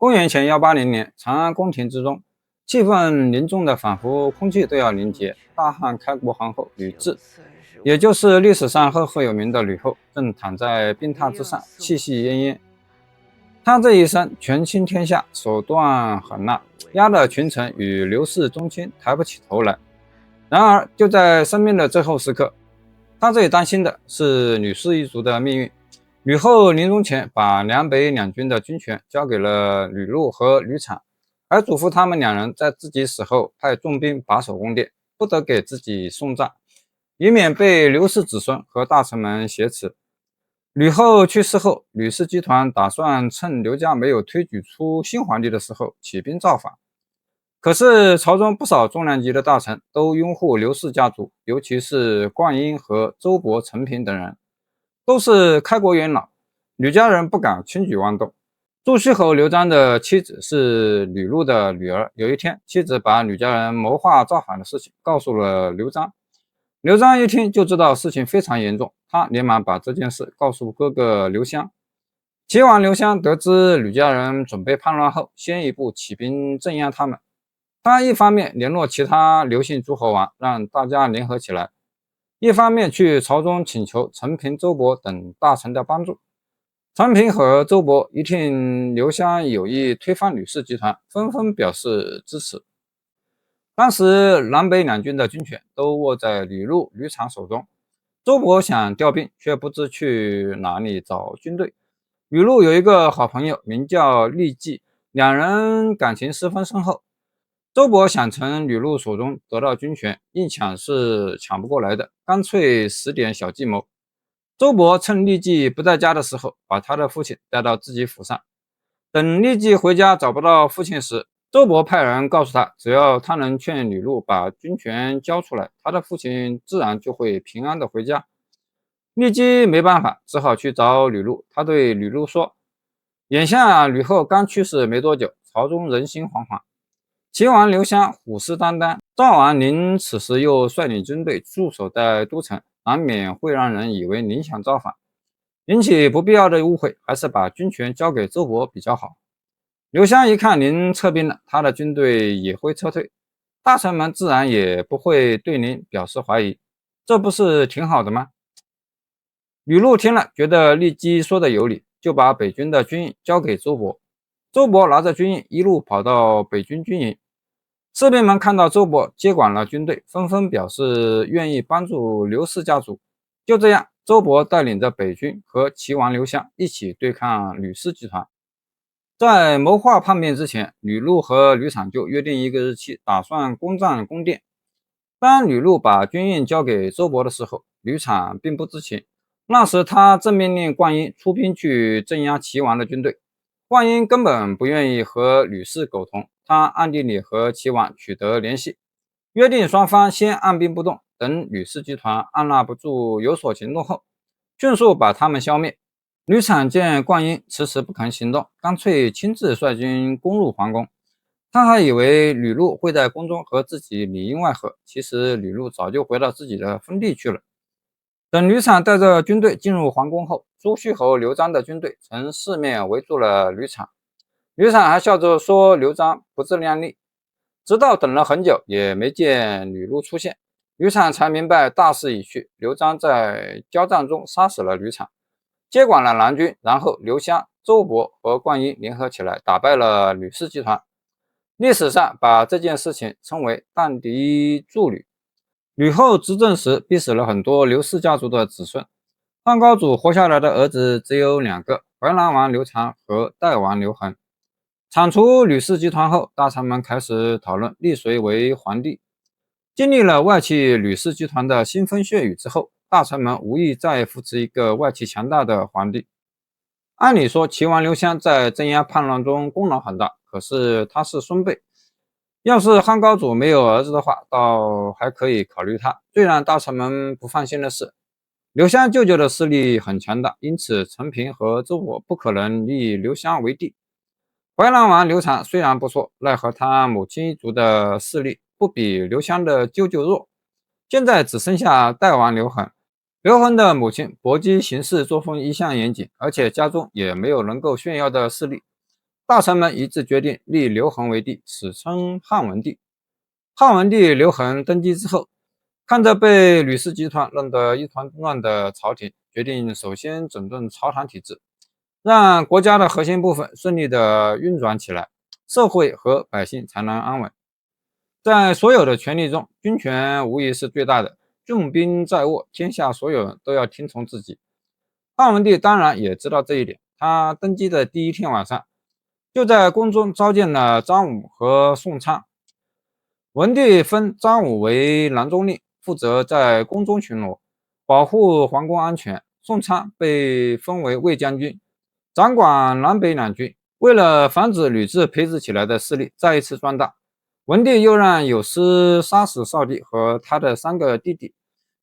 公元前180年，长安宫廷之中，气氛凝重的仿佛空气都要凝结。大汉开国皇后吕雉，也就是历史上赫赫有名的吕后，正躺在病榻之上，气息奄奄。她这一生权倾天下，手段狠辣，压得群臣与刘氏宗亲抬不起头来。然而，就在生命的最后时刻，她最担心的是吕氏一族的命运。吕后临终前把梁北两军的军权交给了吕禄和吕产，还嘱咐他们两人在自己死后派重兵把守宫殿，不得给自己送葬，以免被刘氏子孙和大臣们挟持。吕后去世后，吕氏集团打算趁刘家没有推举出新皇帝的时候起兵造反。可是朝中不少重量级的大臣都拥护刘氏家族，尤其是灌婴和周勃、陈平等人，都是开国元老，吕家人不敢轻举妄动。朱虚侯刘璋的妻子是吕禄的女儿，有一天，妻子把吕家人谋划造反的事情告诉了刘璋。刘璋一听就知道事情非常严重，他连忙把这件事告诉哥哥刘襄。齐王刘襄得知吕家人准备叛乱后，先一步起兵镇压他们。他一方面联络其他刘姓诸侯王，让大家联合起来，一方面去朝中请求陈平、周勃等大臣的帮助。陈平和周勃一听刘襄有意推翻吕氏集团，纷纷表示支持。当时南北两军的军权都握在吕禄、吕产手中，周勃想调兵，却不知去哪里找军队。吕禄有一个好朋友名叫郦季，两人感情十分深厚。周勃想从吕禄手中得到军权，硬抢是抢不过来的，干脆使点小计谋。周勃趁郦季不在家的时候，把他的父亲带到自己府上。等郦季回家找不到父亲时，周勃派人告诉他，只要他能劝吕禄把军权交出来，他的父亲自然就会平安的回家。郦季没办法，只好去找吕禄。他对吕禄说，眼下吕后刚去世没多久，朝中人心惶惶，齐王刘襄虎视眈眈，赵王您此时又率领军队驻守在都城，难免会让人以为您想造反，引起不必要的误会，还是把军权交给周勃比较好。刘襄一看您撤兵了，他的军队也会撤退，大臣们自然也不会对您表示怀疑，这不是挺好的吗？吕禄听了，觉得郦基说的有理，就把北军的军营交给周勃。周勃拿着军营一路跑到北军军营，士兵们看到周勃接管了军队，纷纷表示愿意帮助刘氏家族。就这样，周勃带领着北军和齐王刘襄一起对抗吕氏集团。在谋划叛变之前，吕禄和吕产就约定一个日期，打算攻占宫殿。当吕禄把军印交给周勃的时候，吕产并不知情。那时他正命令灌婴出兵去镇压齐王的军队。灌婴根本不愿意和吕氏苟同，他暗地里和齐王取得联系，约定双方先按兵不动，等吕氏集团按捺不住有所行动后，迅速把他们消灭。吕产见灌婴迟迟不肯行动，干脆亲自率军攻入皇宫。他还以为吕禄会在宫中和自己里应外合，其实吕禄早就回到自己的封地去了。等吕产带着军队进入皇宫后，朱虚侯刘璋的军队从四面围住了吕产。吕产还笑着说刘璋不自量力，直到等了很久也没见吕禄出现，吕产才明白大势已去。刘璋在交战中杀死了吕产，接管了南军，然后刘襄、周勃和灌婴联合起来打败了吕氏集团。历史上把这件事情称为荡涤助吕。吕后执政时逼死了很多刘氏家族的子孙，汉高祖活下来的儿子只有2个，淮南王刘长和代王刘恒。铲除吕氏集团后，大臣们开始讨论立谁为皇帝。经历了外戚吕氏集团的腥风血雨之后，大臣们无意再扶持一个外戚强大的皇帝。按理说，齐王刘襄在镇压叛乱中功劳很大，可是他是孙辈，要是汉高祖没有儿子的话，倒还可以考虑他。最让大臣们不放心的是，刘襄舅舅的势力很强大，因此陈平和周勃不可能立刘襄为帝。淮南王刘长虽然不错，奈何他母亲一族的势力不比刘襄的舅舅弱。现在只剩下代王刘恒。刘恒的母亲薄姬行事作风一向严谨，而且家中也没有能够炫耀的势力。大臣们一致决定立刘恒为帝，史称汉文帝。汉文帝刘恒登基之后，看着被吕氏集团弄得一团乱的朝廷，决定首先整顿朝堂体制，让国家的核心部分顺利的运转起来，社会和百姓才能安稳。在所有的权力中，军权无疑是最大的，重兵在握，天下所有人都要听从自己。汉文帝当然也知道这一点，他登基的第一天晚上，就在宫中召见了张武和宋昌。文帝封张武为郎中令，负责在宫中巡逻，保护皇宫安全。宋昌被封为卫将军，掌管南北两军。为了防止吕雉培植起来的势力再一次壮大，文帝又让有司杀死少帝和他的3个弟弟。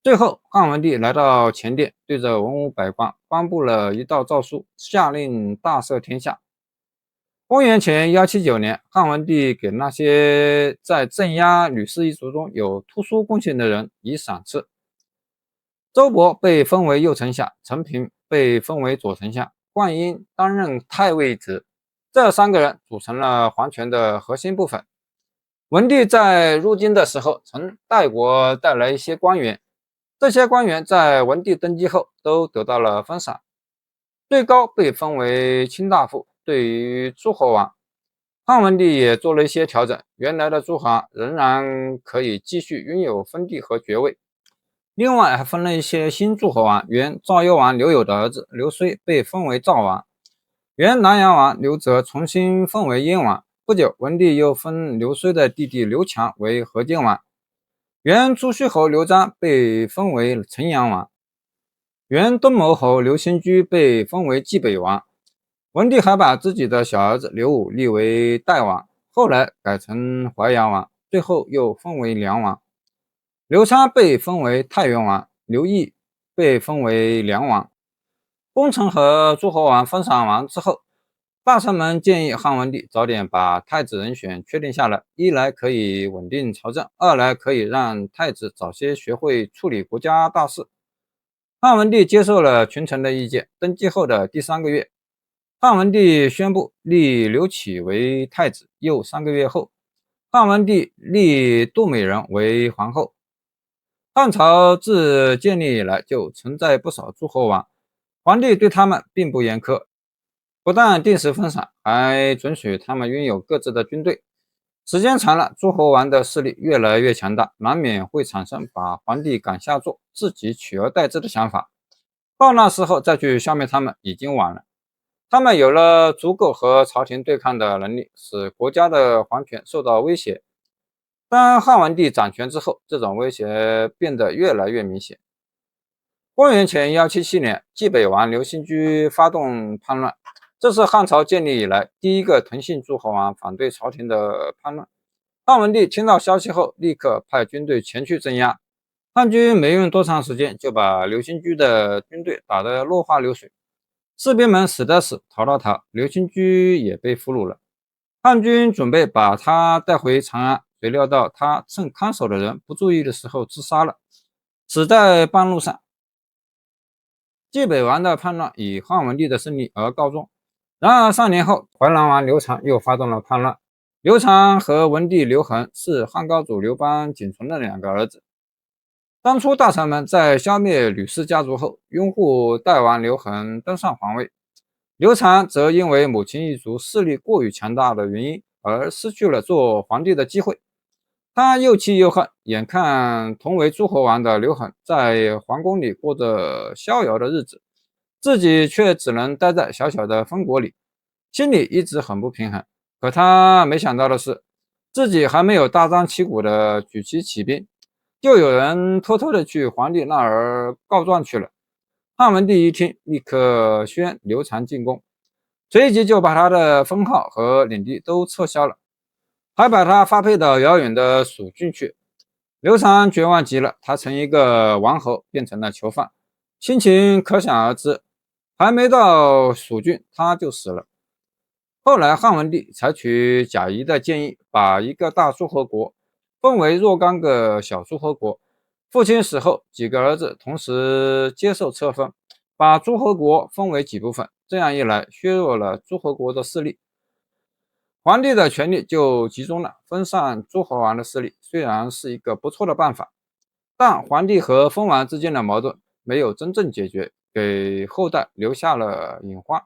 最后，汉文帝来到前殿，对着文武百官颁布了一道诏书，下令大赦天下。公元前179年，汉文帝给那些在镇压吕氏一族中有突出贡献的人以赏赐。周勃被封为右丞相，陈平被封为左丞相，灌婴担任太尉职。这3个人组成了皇权的核心部分。文帝在入京的时候，曾代国带来一些官员，这些官员在文帝登基后都得到了封赏，最高被封为卿大夫。对于诸侯王，汉文帝也做了一些调整，原来的诸侯王仍然可以继续拥有封地和爵位。另外还分了一些新诸侯王，原赵幽王刘友的儿子刘睢被封为赵王，原南阳王刘泽重新封为燕王。不久，文帝又封刘睢的弟弟刘强为河间王，原朱虚侯刘璋被封为城阳王，原东牟侯刘兴居被封为济北王。文帝还把自己的小儿子刘武立为代王，后来改成淮阳王，最后又封为梁王。刘昌被封为太原王，刘毅被封为梁王。功臣和诸侯王封赏完之后，大臣们建议汉文帝早点把太子人选确定下来，一来可以稳定朝政，二来可以让太子早些学会处理国家大事。汉文帝接受了群臣的意见，登基后的第3个月，汉文帝宣布立刘启为太子，又3个月后，汉文帝立杜美人为皇后。汉朝自建立以来就存在不少诸侯王，皇帝对他们并不严苛，不但定时封赏，还准许他们拥有各自的军队。时间长了，诸侯王的势力越来越强大，难免会产生把皇帝赶下座，自己取而代之的想法。到那时候再去消灭他们已经晚了。他们有了足够和朝廷对抗的能力，使国家的皇权受到威胁。当汉文帝掌权之后，这种威胁变得越来越明显。公元前177年，济北王刘兴居发动叛乱，这是汉朝建立以来第一个同姓诸侯王反对朝廷的叛乱。汉文帝听到消息后，立刻派军队前去镇压。汉军没用多长时间，就把刘兴居的军队打得落花流水。士兵们死的死，逃的逃，刘兴居也被俘虏了。汉军准备把他带回长安，谁料到他趁看守的人不注意的时候自杀了，死在半路上。济北王的叛乱以汉文帝的胜利而告终。然而3年后，淮南王刘长又发动了叛乱。刘长和文帝刘恒是汉高祖刘邦仅存的2个儿子。当初大臣们在消灭吕氏家族后，拥护代王刘恒登上皇位。刘长则因为母亲一族势力过于强大的原因，而失去了做皇帝的机会。他又气又恨，眼看同为诸侯王的刘恒在皇宫里过着逍遥的日子，自己却只能待在小小的封国里，心里一直很不平衡。可他没想到的是，自己还没有大张旗鼓的举旗起兵，就有人偷偷的去皇帝那儿告状去了。汉文帝一听，立刻宣刘长进宫，随即就把他的封号和领地都撤销了，还把他发配到遥远的蜀郡去。刘长绝望极了，他从一个王侯变成了囚犯，心情可想而知。还没到蜀郡，他就死了。后来汉文帝采取贾谊的建议，把一个大诸侯国分为若干个小诸侯国。父亲死后，几个儿子同时接受册封，把诸侯国分为几部分，这样一来削弱了诸侯国的势力，皇帝的权力就集中了，分散诸侯王的势力，虽然是一个不错的办法，但皇帝和封王之间的矛盾没有真正解决，给后代留下了隐患。